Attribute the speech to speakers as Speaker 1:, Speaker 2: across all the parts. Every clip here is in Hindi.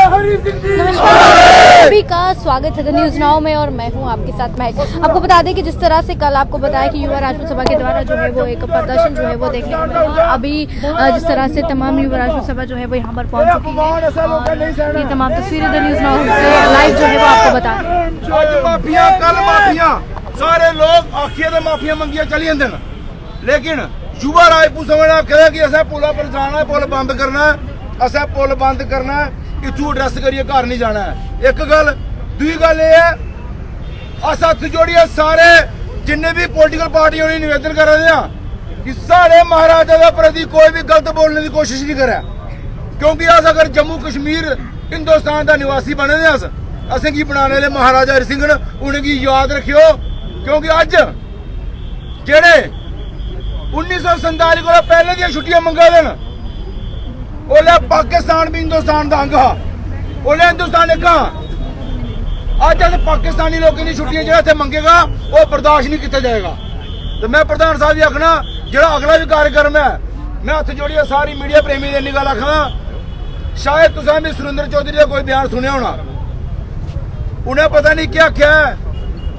Speaker 1: सभी का स्वागत है द न्यूज नाउ में और मैं हूं आपके साथ महक। आपको बता दें कि जिस तरह से कल आपको बताया कि युवा राजपूत सभा के द्वारा जो है वो एक प्रदर्शन जो है वो देखने को मिला। अभी जिस तरह से तमाम युवा राजपूत सभा जो है वो यहाँ पर पहुंच चुकी है और ये तमाम तस्वीरें द न्यूज नाउ से लाइव जो है वो आपको बता दें।
Speaker 2: सारे लोग आखिए माफिया मंगिया चली जाते हैं, लेकिन युवा राजपूत सभा ने आखिया कि असें पुला पर जाना है, पुल बंद करना है, असें पुल बंद करना है, इथू एड्रैस करिए घर नहीं जाना है। एक गल दूई गल ये है, अस हथ जोड़िए सारे जिन्ने भी पोलिटिकल पार्टियों ने निवेदन कर रहे हैं कि सारे महाराजा के प्रति कोई भी गलत बोलने की कोशिश नहीं करे, क्योंकि अस अगर जम्मू कश्मीर हिंदुस्तान का निवासी बने दे असें की बनाने वाले महाराजा हरि सिंह उन्हें याद रखियो, क्योंकि अज जेड़े 1947 को पहले दी छुट्टियां मंगा देन ओले पाकिस्तान भी हिंदुस्तान का अंग हा, ओले हिंदुस्तान एक अज अस पाकिस्तानी लोगों की छुट्टियां जो इतने मंगेगा वो बर्दाश्त नहीं किया जाएगा। तो मैं प्रधान साहब जी आखना जो अगला भी कार्यक्रम है मैं हथ जोड़िए सारी मीडिया प्रेमी इन्नी गल आखना, शायद तुम भी सुरेंद्र चौधरी का कोई बयान सुनिया होना, उन्हें पता नहीं क्या आख्या है।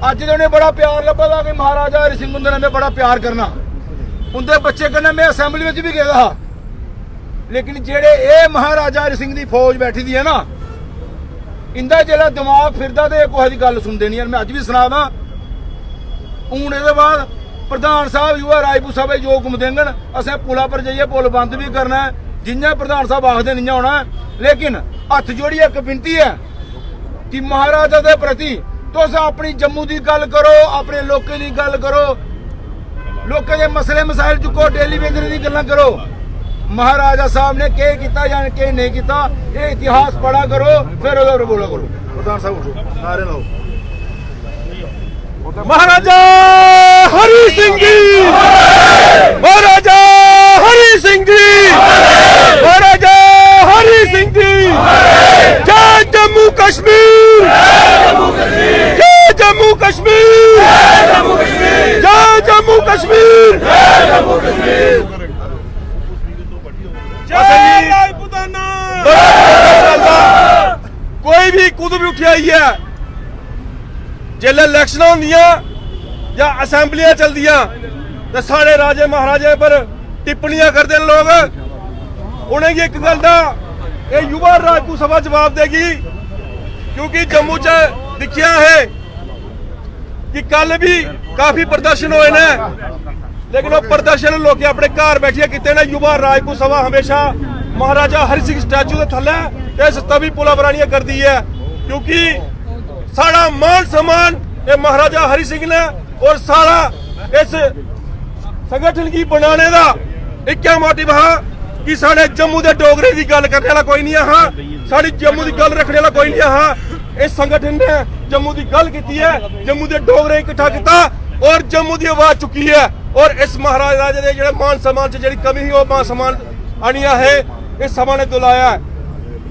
Speaker 2: अज तो उन्हें बड़ा प्यार लभा था कि महाराजा हरि सिंह ने हमें बड़ा प्यार करना, उनके बच्चे कहना मैं असैम्बली में भी गया था, लेकिन जेड़े ये महाराजा हरि सिंह की फौज बैठी दी है ना, इंदा जेड़ा दिमाग फिरदा तो कोई की गल सुनते नहीं। मैं अज भी सुना हूं ये बाद प्रधान साहब युवा राजपूत सभा जो हुक्म देंगे असें पुला पर जाइए पुल बंद भी करना है, जिन्हें प्रधान साहब आखते नहीं होना है। लेकिन हथ जोड़ी एक विनती है कि महाराजा के प्रति तुस अपनी जम्मू की गल करो, अपने लोगों की गल करो, लोगों के मसले मसाइल चुको, टेलीविजन की गल्लां करो। महाराजा साहब ने क्या किया या क्या नहीं किया ये इतिहास पढ़ा करो, फिर बोला करो। प्रधान साहब उठो, नारे लाओ।
Speaker 3: महाराजा हरि सिंह जी, महाराजा हरि सिंह जी, महाराजा हरि सिंह जी, जय जम्मू कश्मीर, जय जम्मू कश्मीर, जय जम्मू कश्मीर, कोई भी कुछ भी उठी आई है जेल्लै इलेक्शन होंदियां या असैम्बलियां चलदियां तो साढ़े राजे महाराजे पर टिप्पणियां करते हैं लोग। उन्हें एक गल दा युवा राजपूत सभा जवाब देगी, क्योंकि जम्मू च दिखिया है कि कल भी काफी प्रदर्शन हुए ने, लेकिन वो प्रदर्शन लोग अपने घर बैठिए किते ने। युवा राजपूत सभा हमेशा महाराजा हरि सिंह स्टैचू के थले इस तभी पुला बरानियां कर दी है, क्योंकि सारा मान सम्मान ये महाराजा हरि सिंह ने और सारा इस संगठन की बनाने का एक मोटिव है कि साढ़े जम्मू के डोगरे की गल करने वाला कोई नहीं है, साड़ी जम्मू की गल रखने वाला कोई नहीं है। इस संगठन ने जम्मू की गल की है, जम्मू के डोगरे इकट्ठा किया और जम्मू की आवाज चुकी है, और इस महाराजा के जो मान सम्मान से जी कमी ही वो मान सम्मान आनिया है इस सभा ने दुलाया है।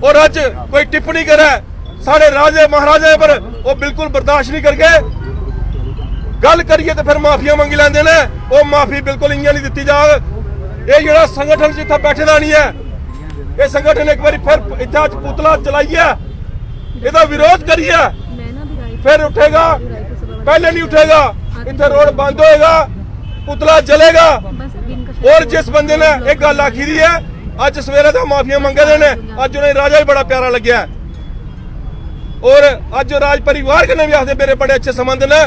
Speaker 3: और अज कोई टिप्पणी करे साढ़े राजे महाराजे पर वो बिल्कुल बर्दाश्त नहीं करके गल करिए तो फिर माफिया मंगी लेंदे ने, वो माफी बिल्कुल इं नहीं दी जाए। ये जो संगठन जिथे बैठे दा नहीं है, ये संगठन एक बार फिर इतना पुतला चलाइए, इसका विरोध करिए, फिर उठेगा, पहले नहीं उठेगा, इतने रोड बंद होएगा, पुतला जलेगा। और जिस बंदे ने एक गल आखी दी है अज सवेरे तो माफिया मंगे दे ने, अज उन्हें राजा भी बड़ा प्यारा लग्या, और अज राज परिवार कन्नै भी आखदे मेरे बड़े अच्छे संबंध ने,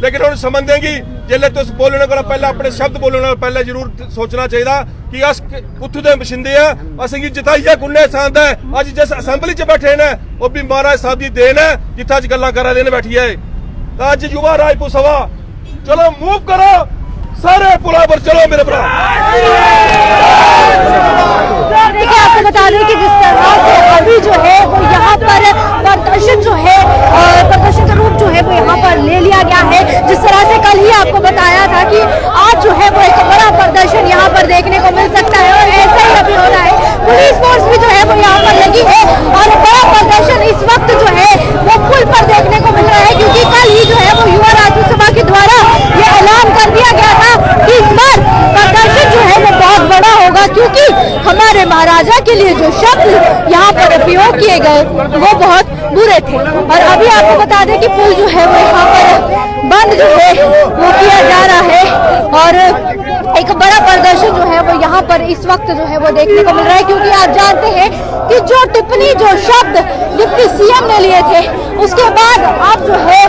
Speaker 3: लेकिन उन्हें समझदेंगी जिसले तुस बोलने को पहले अपने शब्द बोलने पहले जरूर सोचना चाहिए कि अस कुत्थू दे बशिंदे हैं, असेंगी जिताइए कुन्ने सांद है। अज जिस असैम्बली च बैठे ने वो भी महाराज साहब की देन है, जिथे अज गल्लां करा दे ने बैठी है। अज युवा राजपूत सभा चलो मूव करो, सारे पुला पर चलो मेरे भरा।
Speaker 1: देखिए आपको बता दें कि जिस तरह से अभी जो है वो यहाँ पर प्रदर्शन जो है प्रदर्शन का रूप जो है वो यहाँ पर ले लिया गया है। जिस तरह से कल ही आपको बताया था कि आज जो है वो एक बड़ा प्रदर्शन यहाँ पर देखने को मिल सकता है, और ऐसा ही अभी हो रहा है। पुलिस फोर्स भी जो है वो यहाँ पर लगी है, और बड़ा प्रदर्शन इस वक्त जो है वो पुल पर देखने को मिल रहा है, क्योंकि कल ही जो है वो युवा राजपूत सभा के द्वारा ये ऐलान कर दिया गया था कि इस बार प्रदर्शन जो है वो बहुत बड़ा होगा, क्योंकि हमारे महाराजा के लिए जो शब्द यहाँ पर उपयोग किए गए वो बहुत बुरे थे। और अभी आपको बता दें कि पुल जो है वो यहाँ पर बंद जो है वो किया जा रहा है और एक बड़ा प्रदर्शन जो है वो यहाँ पर इस वक्त जो है वो देखने को मिल रहा है, क्योंकि आप जानते हैं कि जो टिप्पणी जो शब्द डिप्टी सीएम ने लिए थे उसके बाद आप जो है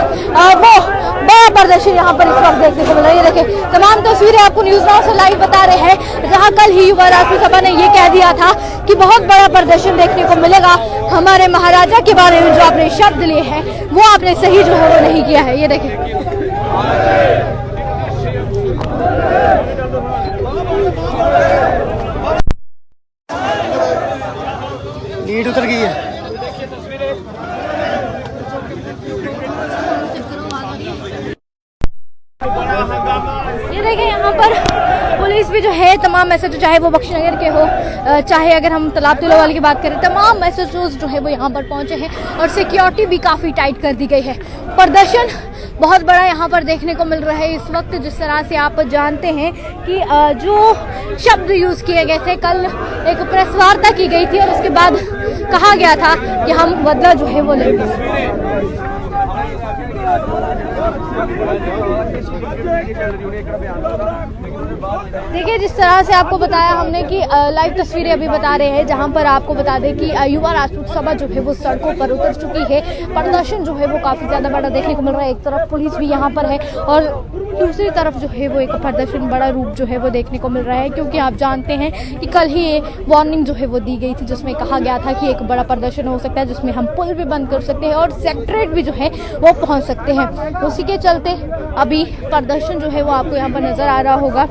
Speaker 1: वो बड़ा प्रदर्शन यहाँ पर इस वक्त देखने को मिल रहा है। ये देखिए तमाम तस्वीरें आपको न्यूज़ नाउ से लाइव बता रहे हैं, जहाँ कल ही युवा राष्ट्रीय सभा ने ये कह दिया था कि बहुत बड़ा प्रदर्शन देखने को मिलेगा। हमारे महाराजा के बारे में जो आपने शब्द लिए हैं वो आपने सही जो है वो नहीं किया है। ये देखिए
Speaker 4: नीट उतर गई है।
Speaker 1: ये देखिए यहाँ पर पुलिस भी जो है तमाम मैसेज, चाहे वो बख्शीनगर के हो, चाहे अगर हम तालाब तिलोवाल की बात करें, तमाम मैसेजेस जो है वो यहाँ पर पहुँचे हैं और सिक्योरिटी भी काफ़ी टाइट कर दी गई है। प्रदर्शन बहुत बड़ा यहाँ पर देखने को मिल रहा है इस वक्त। जिस तरह से आप जानते हैं कि जो शब्द यूज़ किए गए थे, कल एक प्रेस वार्ता की गई थी और उसके बाद कहा गया था कि हम बदला जो है वो लेंगे। देखिए जिस तरह से आपको बताया हमने कि लाइव तस्वीरें अभी बता रहे हैं, जहां पर आपको बता दें कि युवा राष्ट्रीय सभा जो है वो सड़कों पर उतर चुकी है। प्रदर्शन जो है वो काफ़ी ज़्यादा बड़ा देखने को मिल रहा है। एक तरफ पुलिस भी यहाँ पर है और दूसरी तरफ जो है वो एक प्रदर्शन बड़ा रूप जो है वो देखने को मिल रहा है, क्योंकि आप जानते हैं कि कल ही वार्निंग जो है वो दी गई थी जिसमें कहा गया था कि एक बड़ा प्रदर्शन हो सकता है जिसमें हम पुल भी बंद कर सकते हैं और सेक्रेटरीट भी जो है वो पहुँच सकते हैं। उसी के चलते अभी प्रदर्शन जो है वो आपको यहाँ पर नज़र आ रहा होगा।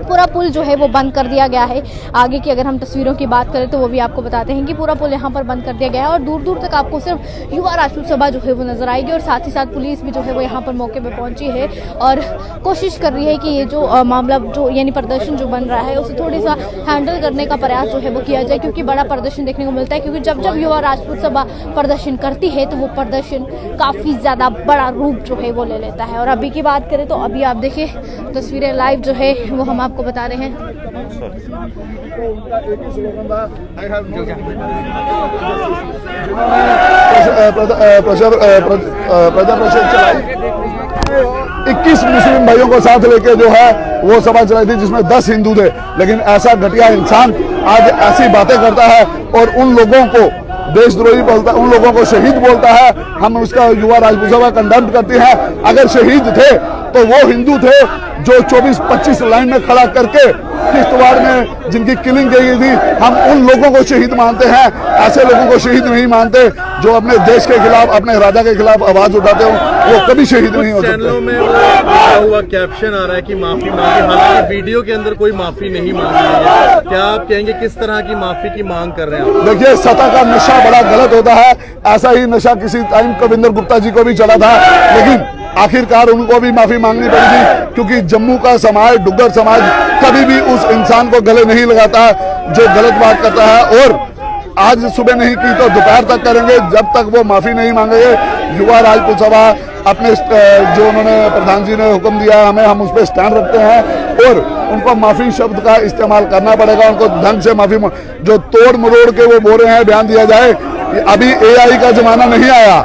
Speaker 1: पूरा पुल जो है वो बंद कर दिया गया है। आगे की अगर हम तस्वीरों की बात करें तो वो भी आपको बताते हैं कि पूरा पुल यहाँ पर बंद कर दिया गया है और दूर दूर तक आपको सिर्फ युवा राष्ट्रीय सभा जो है वो नजर आएगी और साथ ही साथ पुलिस भी जो है वो यहाँ पर मौके पे पहुंची है और कोशिश कर रही है कि ये जो मामला जो यानी प्रदर्शन जो बन रहा है उसे थोड़ी सा हैंडल करने का प्रयास जो है वो किया जाए, क्योंकि बड़ा प्रदर्शन देखने को मिलता है। क्योंकि जब जब युवा राष्ट्रीय सभा प्रदर्शन करती है तो वो प्रदर्शन काफ़ी ज़्यादा बड़ा रूप जो है वो ले लेता है। और अभी की बात करें तो अभी आप देखिए तस्वीरें लाइव जो है वो हम आपको बता रहे हैं।
Speaker 5: प्रजा परिषद चलाई, 21 मुस्लिम भाइयों को साथ लेके जो है वो सभा चलाई थी जिसमें 10 हिंदू थे, लेकिन ऐसा घटिया इंसान आज ऐसी बातें करता है और उन लोगों को देशद्रोही बोलता है, उन लोगों को शहीद बोलता है। हम उसका युवा राष्ट्रीय सभा कंडेम करते हैं। अगर शहीद थे तो वो हिंदू थे जो 24-25 लाइन में खड़ा करके किश्तवाड़ में जिनकी किलिंग की गई थी। हम उन लोगों को शहीद मानते हैं, ऐसे लोगों को शहीद नहीं मानते जो अपने देश के खिलाफ, अपने राजा के खिलाफ आवाज उठाते हो, वो कभी शहीद नहीं हो सकते।
Speaker 4: चैनलों में हुआ कैप्शन आ रहा है कि माफी मांगी, हालांकि वीडियो के अंदर कोई माफी नहीं मांगी है। क्या आप कहेंगे किस तरह की माफी की मांग कर रहे हैं आप?
Speaker 5: देखिए सत्ता का नशा बड़ा गलत होता है। ऐसा ही नशा किसी टाइम कविंदर गुप्ता जी को भी चला था, लेकिन आखिरकार उनको भी माफी मांगनी पड़ी थी, क्योंकि जम्मू का समाज, डुग्गर समाज कभी भी उस इंसान को गले नहीं लगाता जो गलत बात करता है। और आज सुबह नहीं की तो दोपहर तक करेंगे जब तक वो माफी नहीं मांगेंगे। युवा राजपूत सभा अपने जो उन्होंने प्रधान जी ने हुक्म दिया है हमें, हम उस पर स्टैंड रखते हैं और उनको माफी शब्द का इस्तेमाल करना पड़ेगा। उनको ढंग से माफी, जो तोड़ मरोड़ के वो बोल रहे हैं बयान दिया जाए। अभी एआई का जमाना नहीं आया,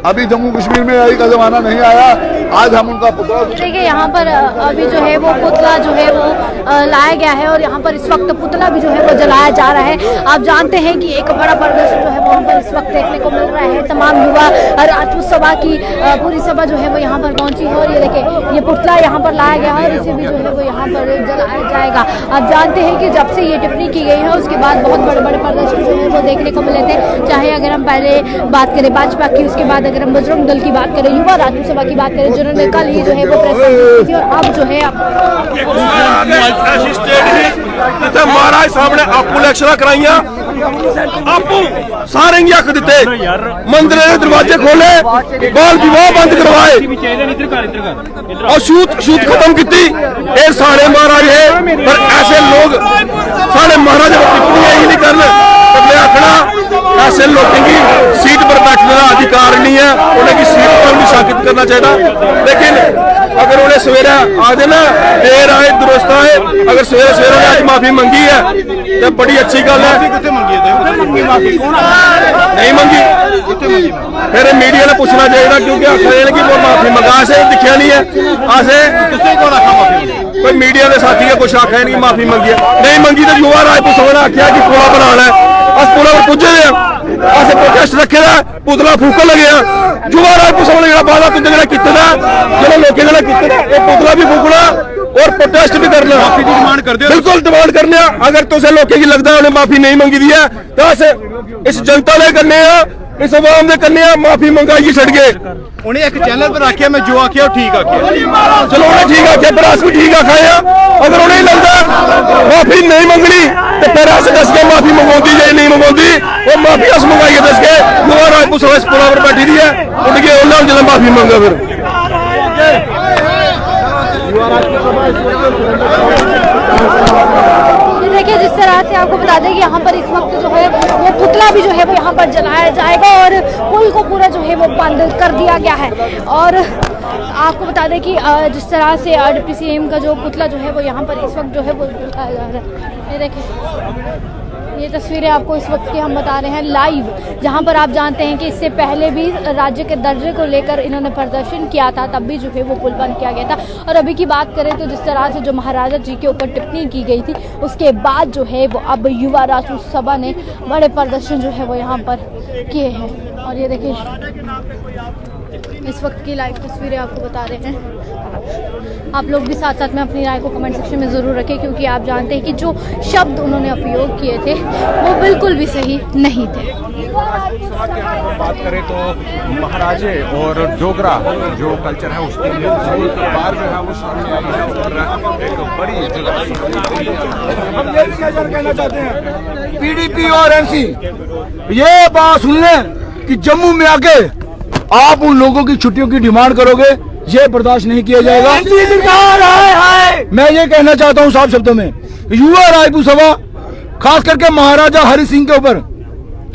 Speaker 5: अभी जम्मू कश्मीर में एआई का जमाना नहीं आया। आज हम उनका पुतला,
Speaker 1: देखिए यहाँ पर अभी जो है वो पुतला जो है वो लाया गया है और यहाँ पर इस वक्त पुतला भी जो है वो जलाया जा रहा है। आप जानते हैं कि एक बड़ा प्रदर्शन जो है वो हम पर इस वक्त देखने को मिल रहा है। तमाम युवा राजपूत सभा की पूरी सभा जो है वो यहाँ पर पहुंची है और ये देखिए ये पुतला यहाँ पर लाया गया है और इसे भी जो है वो यहाँ पर जलाया जाएगा। आप जानते हैं कि जब से ये टिप्पणी की गई है उसके बाद बहुत बड़े बड़े प्रदर्शन जो है वो देखने को मिले थे। चाहे अगर हम पहले बात करें भाजपा की, उसके बाद अगर हम बजरंग दल की बात करें, युवा राजपूत सभा की बात करें, जिन्होंने कल ही जो है वो प्रेस कॉन्फ्रेंस की और अब जो है
Speaker 3: महाराज सामने आपू इलेक्शन कराइया, आपू सारे हक दिते, मंदिर के दरवाजे खोले, बाल विवाह बंद करवाए और छूत खत्म की। ये सारे महाराज है, पर ऐसे लोग सारे महाराज टिप्पणियां ही नहीं करने। आखना ऐसे लोगों की सीट पर बैठने अधिकार नहीं है उन्हें किसी को भी शाकित करना चाहिए। लेकिन अगर उन्हें सवेरे आज ना देर आए दुरुस्त आए, अगर सवेरे सवेरे उन्हें आज माफी मंगी है तो बड़ी अच्छी गल है। नहीं मंगी फिर मीडिया ने पूछना चाहिए, क्योंकि आखिर कि वो माफी मंगा से दिखा नहीं है असें कोई मीडिया के साथी है कुछ आखिया नहीं माफी मंगी है। नहीं मंगी तो युवा राजपूत सभा ने आख्या कि पुला बनाना है, अस पुला पर पुजे अस प्रोटेस्ट रखे दा पुतला फूकन लगे युवा राजपूत सभा ने वादा तुंदे जो लोगों ने किया पुतला भी फूकना और प्रोटेस्ट भी करना, माफी की डिमांड कर दे, बिल्कुल डिमांड करने। अगर तुझे लोगों की लगता है उन्हें माफी नहीं मंगी दी है तो अस इस जनता ने करने इस अवाम ने करने माफी मंगाई छड़ गए।
Speaker 4: उन्हें एक चैनल पर आखिया मैं जो आखिया ठीक आखिया,
Speaker 3: चलो उन्हें ठीक आखिया पर अस भी ठीक आखाया। अगर उन्हें लगता माफी नहीं मंगनी तो फिर अस दस के माफी मंगवाती या नहीं मंगवाती वो माफी अस मंगाइए दस के युवा राजपूत सभा इस पुला पर बैठी दी है उठ के उन्हें जिला माफी मंगा फिर
Speaker 1: देखिए जिस तरह से आपको बता दें कि यहाँ पर इस वक्त जो है वो पुतला भी जो है वो यहाँ पर जलाया जाएगा और पुल को पूरा जो है वो बंद कर दिया गया है। और आपको बता दें कि जिस तरह से डिप्टी सीएम का जो पुतला जो है वो यहाँ पर इस वक्त जो है वो जलाया जा रहा है। ये देखिए ये तस्वीरें आपको इस वक्त की हम बता रहे हैं लाइव, जहां पर आप जानते हैं कि इससे पहले भी राज्य के दर्जे को लेकर इन्होंने प्रदर्शन किया था, तब भी जो है वो पुल बंद किया गया था। और अभी की बात करें तो जिस तरह से जो महाराजा जी के ऊपर टिप्पणी की गई थी उसके बाद जो है वो अब युवा राजपूत सभा ने बड़े प्रदर्शन जो है वो यहाँ पर किए हैं। और ये देखिए इस वक्त की लाइव तस्वीरें आपको बता रहे हैं। आप लोग भी साथ साथ में अपनी राय को कमेंट सेक्शन में ज़रूर रखें, क्योंकि आप जानते हैं कि जो शब्द उन्होंने उपयोग किए थे वो बिल्कुल भी सही नहीं थे।
Speaker 6: बात करें तो महाराजे और डोगरा जो कल्चर है उसके लिए बार जो है वो सामने आई है और एक बड़ी
Speaker 2: कहना चाहते हैं पीडीपी और एमसी ये बात सुन लें कि जम्मू में आके आप उन लोगों की छुट्टियों की डिमांड करोगे, ये बर्दाश्त नहीं किया जाएगा। मैं ये कहना चाहता हूँ साफ शब्दों में, युवा राजपूत सभा खास करके महाराजा हरि सिंह के ऊपर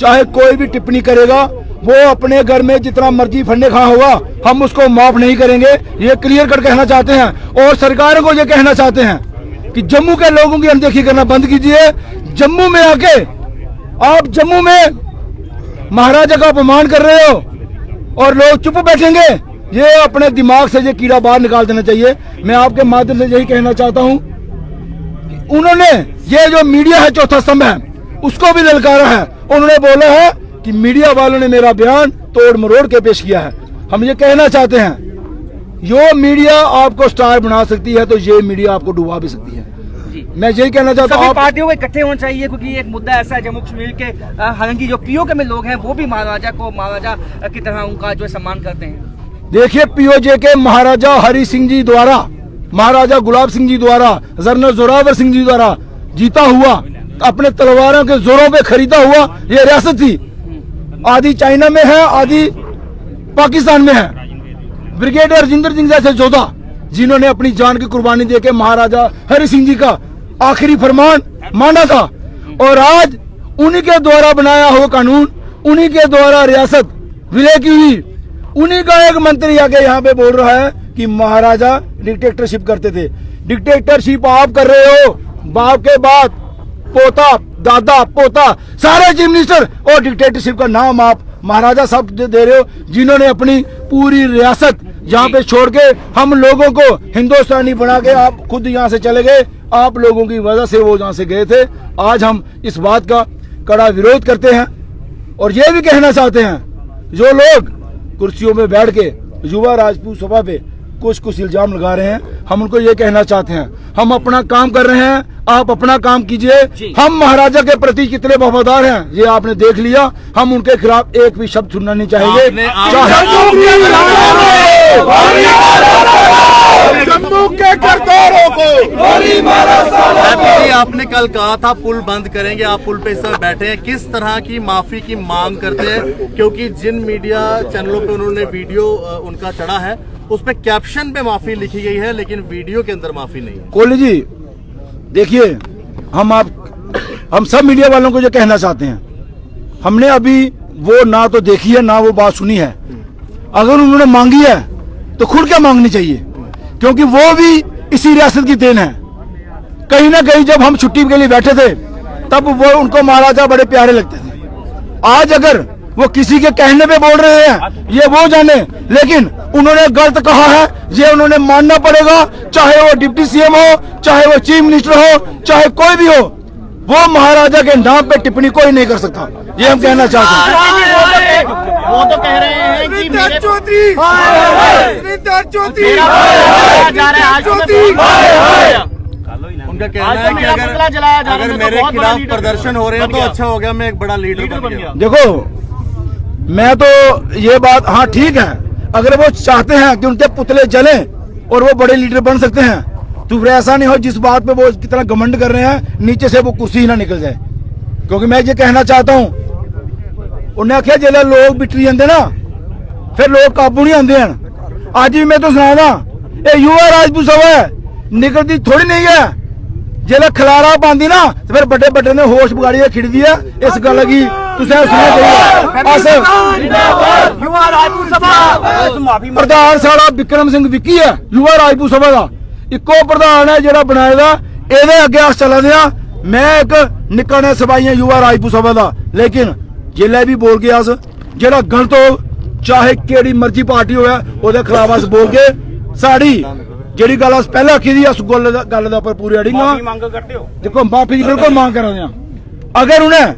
Speaker 2: चाहे कोई भी टिप्पणी करेगा वो अपने घर में जितना मर्जी फंडे खा होगा हम उसको माफ नहीं करेंगे, ये क्लियर कर कहना चाहते हैं। और सरकारों को ये कहना चाहते हैं कि जम्मू के लोगों की अनदेखी करना बंद कीजिए। जम्मू में आके आप जम्मू में महाराजा का अपमान कर रहे हो और लोग चुप बैठेंगे, ये अपने दिमाग से ये कीड़ा बाहर निकाल देना चाहिए। मैं आपके माध्यम से यही कहना चाहता हूं कि उन्होंने ये जो मीडिया है चौथा स्तंभ है उसको भी ललकारा है। उन्होंने बोला है कि मीडिया वालों ने मेरा बयान तोड़ मरोड़ के पेश किया है। हम ये कहना चाहते हैं जो मीडिया आपको स्टार बना सकती है तो ये मीडिया आपको डुबा भी सकती है। मैं यही कहना चाहता हूँ
Speaker 7: पार्टियों को इकट्ठे होना चाहिए, क्योंकि एक मुद्दा ऐसा है जम्मू कश्मीर के हालांकि जो पीओके में लोग हैं वो भी महाराजा को महाराजा की तरह उनका जो है सम्मान करते हैं।
Speaker 2: देखिए पीओजे के महाराजा हरि सिंह जी द्वारा, महाराजा गुलाब सिंह जी द्वारा, जनरल जोरावर सिंह जी द्वारा जीता हुआ अपने तलवारों के जोरों पे खरीदा हुआ ये रियासत थी। आधी चाइना में है, आधी पाकिस्तान में है। ब्रिगेडियर राजेंद्र सिंह जैसे योद्धा जिन्होंने अपनी जान की कुर्बानी देके महाराजा हरि सिंह जी का आखिरी फरमान माना था और आज उन्हीं के द्वारा बनाया हुआ कानून, उन्हीं के द्वारा रियासत विलय की हुई, उन्हीं का एक मंत्री आके यहाँ पे बोल रहा है कि महाराजा डिक्टेटरशिप करते थे। डिक्टेटरशिप आप कर रहे हो, बाप के बाद पोता, दादा, पोता, सारे चीफ मिनिस्टर और डिक्टेटरशिप का नाम आप महाराजा साहब दे रहे हो, जिन्होंने अपनी पूरी रियासत यहाँ पे छोड़ के हम लोगों को हिंदुस्तानी बना के आप खुद यहाँ से चले गए। आप लोगों की वजह से वो यहाँ से गए थे। आज हम इस बात का कड़ा विरोध करते हैं और ये भी कहना चाहते हैं जो लोग कुर्सियों में बैठ के युवा राजपूत सभा पे कुछ इल्जाम लगा रहे हैं, हम उनको ये कहना चाहते हैं हम अपना काम कर रहे हैं, आप अपना काम कीजिए। हम महाराजा के प्रति कितने वफादार हैं ये आपने देख लिया। हम उनके खिलाफ एक भी शब्द सुनना नहीं चाहेंगे।
Speaker 5: जम्मू के करतारों को
Speaker 4: आपने कल कहा था पुल बंद करेंगे, आप पुल पे इस समय बैठे हैं, किस तरह की माफी की मांग करते हैं? क्योंकि जिन मीडिया चैनलों पे उन्होंने वीडियो उनका चढ़ा है उस पे कैप्शन पे माफी लिखी गई है लेकिन वीडियो के अंदर माफी नहीं है।
Speaker 2: कोहली जी देखिए हम सब मीडिया वालों को जो कहना चाहते हैं, हमने अभी वो ना तो देखी है ना वो बात सुनी है। अगर उन्होंने मांगी है तो खुल के मांगनी चाहिए, क्योंकि वो भी इसी रियासत की देन है। कहीं ना कहीं जब हम छुट्टी के लिए बैठे थे तब वो उनको महाराजा बड़े प्यारे लगते थे। आज अगर वो किसी के कहने पे बोल रहे हैं ये वो जाने, लेकिन उन्होंने गलत कहा है ये उन्होंने मानना पड़ेगा, चाहे वो डिप्टी सीएम हो, चाहे वो चीफ मिनिस्टर हो, चाहे कोई भी हो। वो महाराजा के नाम पे टिप्पणी कोई नहीं कर सकता, ये हम कहना चाहते हैं।
Speaker 4: वो तो कह रहे हैं कि मेरे उनका कहना है कि अगर मेरे खिलाफ प्रदर्शन हो रहे हैं तो अच्छा हो गया, मैं एक बड़ा लीडर बन गया।
Speaker 2: देखो मैं तो ये बात, हाँ ठीक है, अगर वो चाहते हैं कि उनके पुतले जले और वो बड़े लीडर बन सकते हैं, तो फिर ऐसा नहीं हो जिस बात पे वो कितना घमंड कर रहे हैं नीचे से वो कुर्सी ही ना निकल जाए। क्योंकि मैं ये कहना चाहता हूँ, उन्हें आखिया जिले लोग बिटरी जाते ना फिर लोग काबू नहीं आते हैं। आज भी मैं तो सुना ये युवा राजपूत सभा है, निकलती थोड़ी नहीं है। जिले खलारा पाती ना तो फिर बड़े बड़े ने होश बिगाड़ी खिड़दी है। इस गल की प्रधान साड़ा विक्रम सिंह विक्की है युवा राजपूत सभा का, इको प्रधान है जो बनाएगा। ये अगे अस चला दिया, मैं एक निक्का ने सभाई युवा राजपूत सभा का, लेकिन जिले भी बोल के अस जेड़ा गलत हो, चाहे केड़ी मर्जी पार्टी होवे ओदे खिलाफ अस बोल के साड़ी जेड़ी गल अस पहले आखी थी उस गल दा पर पूरी अड़ेंगे। देखो माफी बिल्कुल मांग कर रहे हैं। अगर उन्हें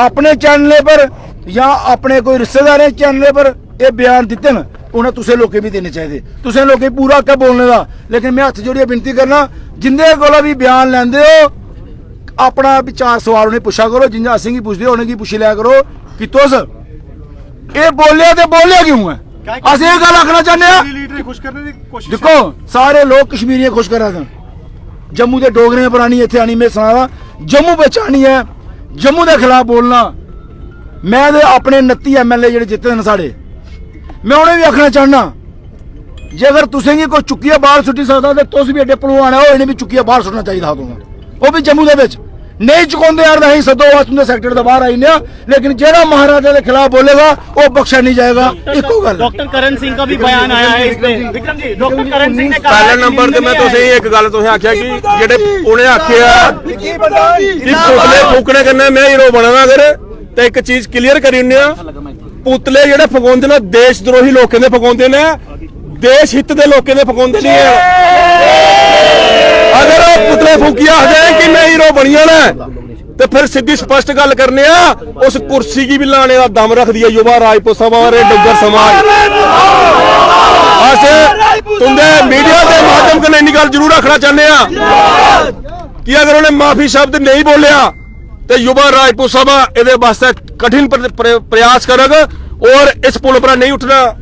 Speaker 2: अपने चैनल पर या अपने कोई रिश्तेदार चैनल पर ये बयान दिते न, उन्हें तुसे लोकें भी देने चाहिए, तुसे लोकें पूरा क्या बोलने का। लेकिन मैं हथ जोड़िए विनती करना, जिंदे कोला भी बयान लेंदे हो अपना विचार सवाल उन्हें पूछा करो, जिंजा असीं की पूछते उन्हें की पूछी लिया करो कि तुस ये बोलिया तो बोलिया क्यों है। अस ये गल आखना चाहते हैं, देखो सारे लोग कश्मीरियां खुश करा दें, जम्मू के डोगरे पर आनी इतने आनी, मैं सुना जम्मू बिच आनी है, जम्मू के खिलाफ बोलना। मैं अपने 29 MLA जो जिते हैं साढ़े, मैं उन्हें भी आखना चाहना जे अगर तुसें कोई चुक्किया बाहर सुट्टी सकता तो तुस भी एडे भलवान है, इन्हें भी चुक्किया बाहर सुटना चाहिए था तुम्हें, वो भी जम्मू के बिच नहीं चुकाते यार नहीं सदो तुंदे सेक्टर बाहर आई ने। लेकिन जेड़ा महाराजा के खिलाफ बोलेगा वो बख्शा नहीं जाएगा। इको गल
Speaker 4: डॉक्टर करण सिंह का भी बयान आया है इसमें। विक्रम जी, डॉक्टर करण सिंह ने कहा
Speaker 3: पहले नंबर ते मैं तुसें एक गल तुसें आख्या कि जेड़े उन्हें आख्या कि पुतले फूकने कन्नै मैं हीरो बनाना, अगर ते एक चीज क्लियर करी उन्ने पुतले जेड़े फकाउंदे ने देशद्रोही लोकें दे फकाउंदे ने, देश हित दे लोकें दे फकाउंदे नहीं है। अगर पुतले फूकी आखदे कि मैं हीरो बनी जाना तो फिर सीधी स्पष्ट गल करने उस कुर्सी की भी लाने का दम रख दिया युवा राजपूत सभा और डुग्गर समाज। तुंदे मीडिया के माध्यम से इन्नी गल जरूर रखना चाहते कि अगर उन्हें माफी शब्द नहीं बोलिया तो युवा राजपूत सभा ये वास्ते कठिन प्रयास करग और इस पुल पर नहीं उठना।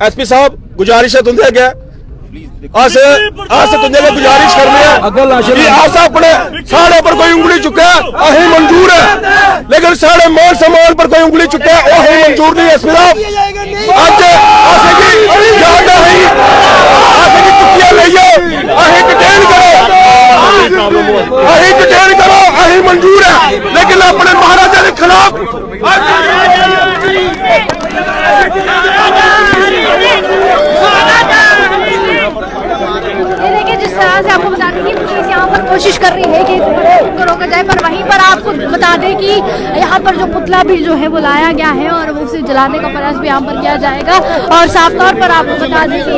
Speaker 3: SP साहब गुजारिश है तुंदे अगे, अस तुंदे को गुजारिश करने कि अस अपने साढ़े पर कोई उंगली चुके अही मंजूर है, लेकिन साढ़े मान सम्मान पर कोई उंगली चुके अही मंजूर नहीं। SP साहब अज चुक्कियां लइयो, अही डिटेन करो, अही मंजूर है, लेकिन अपने महाराजा के खिलाफ
Speaker 1: देखिए जिस तरह से आपको बता दें कि पुलिस यहाँ पर कोशिश कर रही है कि इसको रोका जाए, पर वहीं पर आपको बता दें कि यहाँ पर जो पुतला भी जो है वो लाया गया है और वो उसे जलाने का प्रयास भी यहाँ पर किया जाएगा। और साफ तौर पर आपको बता दें कि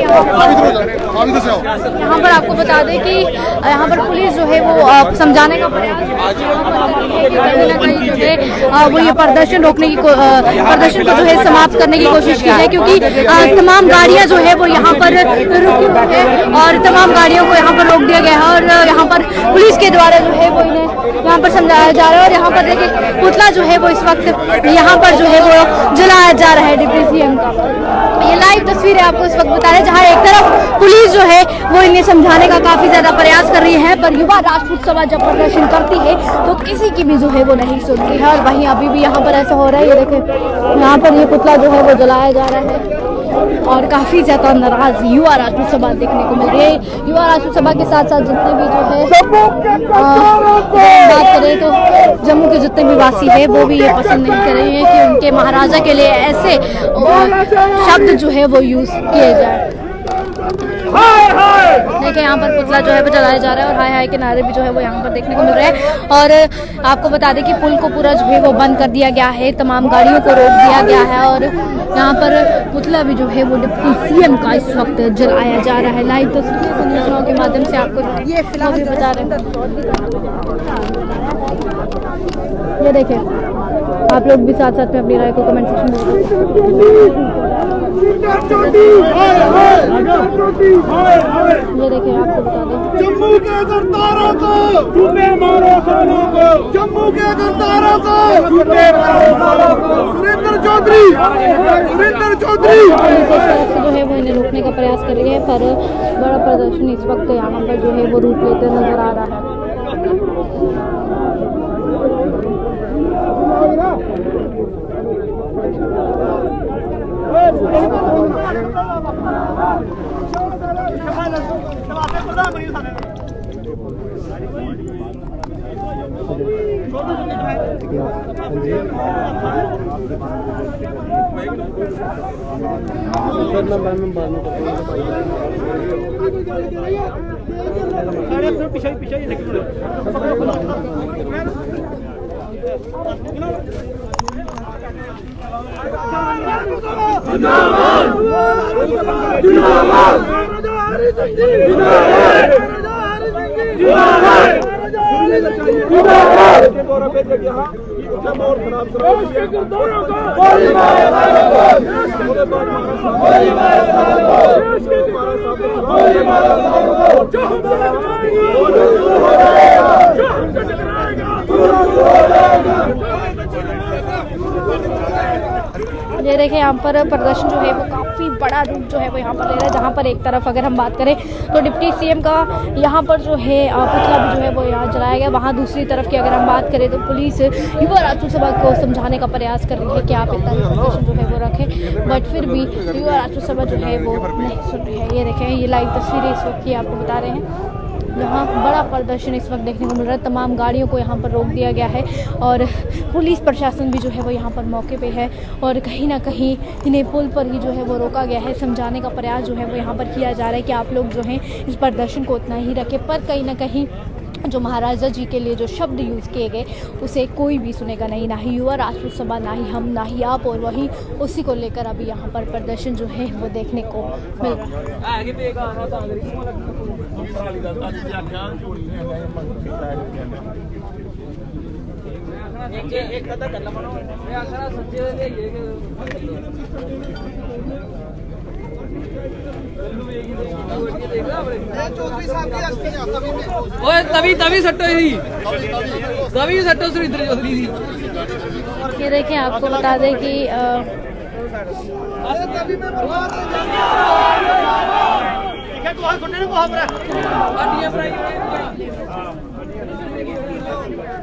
Speaker 1: यहाँ पर आपको बता दें कि यहाँ पर पुलिस जो है वो समझाने का प्रयास कहीं ना कहीं जो है वो ये प्रदर्शन रोकने की प्रदर्शन को जो है समाप्त करने की कोशिश की है, क्योंकि तमाम गाड़ियाँ जो है वो यहाँ पर रुकी हुई है और तमाम गाड़ियों को यहाँ पर रोक दिया गया है और यहाँ पर पुलिस के द्वारा जो है वो इन्हें यहाँ पर समझाया जा रहा है। और यहाँ पर देखिए पुतला जो है वो इस वक्त यहाँ पर जो है वो जलाया जा रहा है डिप्टी सीएम का। ये लाइव तस्वीरें आपको इस वक्त बता रहे हैं, जहाँ एक तरफ पुलिस जो है वो इन्हें समझाने का काफी ज्यादा प्रयास कर रही है, पर युवा राजपूत सभा जब प्रदर्शन करती है तो किसी की भी जो है वो नहीं सुनती है। और वहीं अभी भी यहाँ पर ऐसा हो रहा है, ये देखें यहाँ पर ये पुतला जो है वो जलाया जा रहा है। और काफ़ी ज़्यादा नाराज़ युवा राजपूत सभा देखने को मिल रही है। युवा राजपूत सभा के साथ साथ जितने भी जो है बात करें तो जम्मू के जितने भी वासी है वो भी ये पसंद नहीं कर रहे हैं कि उनके महाराजा के लिए ऐसे शब्द जो है वो यूज़ किए जाए। देखिए यहाँ पर पुतला जो है वो जलाया जा रहा है और हाय हाय के नारे भी जो है वो यहाँ पर देखने को मिल रहे हैं। और आपको बता दें कि पुल को पूरा जो है वो बंद कर दिया गया है, तमाम गाड़ियों को रोक दिया गया है और यहाँ पर पुतला भी जो है वो डिप्टी सीएम का इस वक्त जलाया जा रहा है। लाइव तस्वीरों के माध्यम से आपको ये फिलहाल बता रहे हैं। ये देखिए आप लोग भी साथ साथ में अपनी राय को कमेंट सेक्शन में ये देखिए आपको बता दें
Speaker 5: जम्मू के गद्दारों को जूते मारो सालों को, जम्मू के गद्दारों को जूते मारो सालों को। सुरेंद्र चौधरी
Speaker 1: पुलिस इस तरफ से जो है वो इन्हें रोकने का प्रयास कर रही है पर बड़ा प्रदर्शन इस वक्त यहाँ पर जो है वो रूप लेते नजर आ रहा है। ये देखिए यहाँ पर प्रदर्शन जो है वो काफ़ी बड़ा रूप जो है वो यहाँ पर ले रहा है। जहाँ पर एक तरफ अगर हम बात करें तो डिप्टी सीएम का यहाँ पर जो है पुतला भी जो है वो यहाँ जलाया गया, वहाँ दूसरी तरफ की अगर हम बात करें तो पुलिस युवा राजपूत सभा को समझाने का प्रयास कर रही है कि आप इतना प्रदर्शन जो है वो रखें, बट फिर भी युवा राजपूत सभा जो है वो नहीं सुन रही है। ये देखें ये लाइव तस्वीरें इस वक्त की आपको बता रहे हैं। यहाँ बड़ा प्रदर्शन इस वक्त देखने को मिल रहा है, तमाम गाड़ियों को यहाँ पर रोक दिया गया है और पुलिस प्रशासन भी जो है वो यहाँ पर मौके पे है और कहीं ना कहीं इन्हें पुल पर ही जो है वो रोका गया है। समझाने का प्रयास जो है वो यहाँ पर किया जा रहा है कि आप लोग जो हैं इस प्रदर्शन को उतना ही रखें, पर कहीं ना कहीं जो महाराजा जी के लिए जो शब्द यूज़ किए गए उसे कोई भी सुनेगा नहीं, ना ही युवा राजपूत सभा, ना ही हम, ना ही आप, और वहीं उसी को लेकर अभी यहाँ पर प्रदर्शन जो है वो देखने को मिल रहा है।
Speaker 7: तभी सट्टो सुरेंद्र चौधरी जी।
Speaker 1: ये देखिए आपको बता दें कि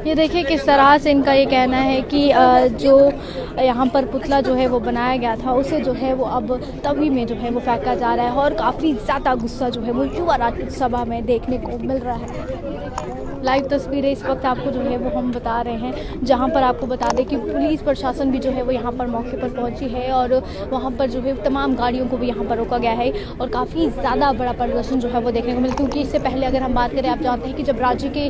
Speaker 1: ये देखिए किस तरह से इनका ये कहना है कि जो यहाँ पर पुतला जो है वो बनाया गया था उसे जो है वो अब तवी में जो है वो फेंका जा रहा है और काफ़ी ज़्यादा गुस्सा जो है वो युवा राजपूत सभा में देखने को मिल रहा है। लाइव तस्वीरें इस वक्त आपको जो है वो हम बता रहे हैं, जहाँ पर आपको बता दें कि पुलिस प्रशासन भी जो है वो यहाँ पर मौके पर पहुँची है और वहाँ पर जो है तमाम गाड़ियों को भी यहाँ पर रोका गया है और काफ़ी ज़्यादा बड़ा प्रदर्शन जो है वो देखने को मिला। क्योंकि इससे पहले अगर हम बात करें, आप जानते हैं कि जब राज्य के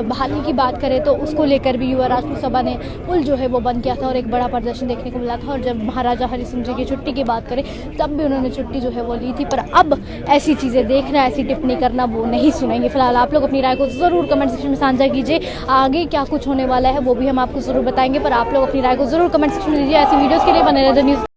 Speaker 1: बहाली की बात करें तो उसको लेकर भी युवा राजपूत सभा ने पुल जो है वो बंद किया था और एक बड़ा प्रदर्शन देखने को मिला था। और जब महाराजा हरि सिंह जी की छुट्टी की बात करें तब भी उन्होंने छुट्टी जो है वो ली थी, पर अब ऐसी चीज़ें देखना, ऐसी टिप्पणी करना वो नहीं सुनेंगे। फिलहाल आप लोग अपनी राय को ज़रूर कमेंट सेक्शन में साझा कीजिए। आगे क्या कुछ होने वाला है वो भी हम आपको ज़रूर बताएंगे, पर आप लोग अपनी राय को ज़रूर कमेंट सेक्शन में दीजिए। ऐसी वीडियोज़ के लिए बने रहिए न्यूज़।